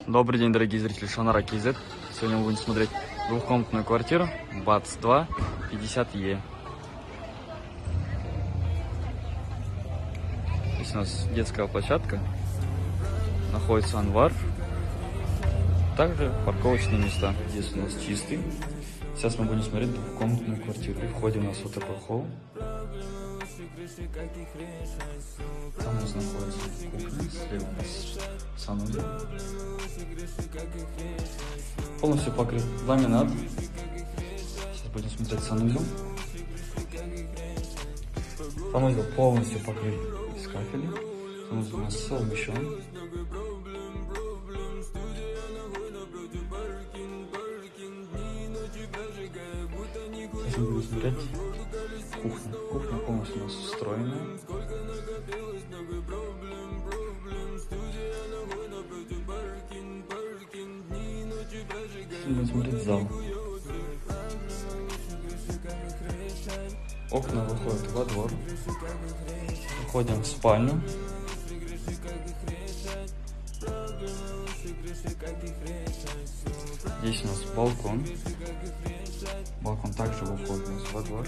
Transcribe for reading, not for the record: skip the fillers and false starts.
Добрый день, дорогие зрители Шанара КЗ. Сегодня мы будем смотреть двухкомнатную квартиру БАЦ-2, 50Е. Здесь у нас детская площадка, находится анвар, также парковочные места. Здесь у нас чистый. Сейчас мы будем смотреть двухкомнатную квартиру. И входим у нас вот такой холл. Там у нас находится кухня, слева у нас санузел. Полностью покрыт ламинат. Сейчас будем смотреть санузел. Санузел полностью покрыт из кафеля. Санузел у нас совмещен. Сейчас мы будем смотреть кухню. Кухня полностью у нас встроенная. Сейчас мы будем смотреть зал. Окна выходят во двор. Выходим в спальню. Здесь у нас балкон. Балкон также выходит у нас во двор.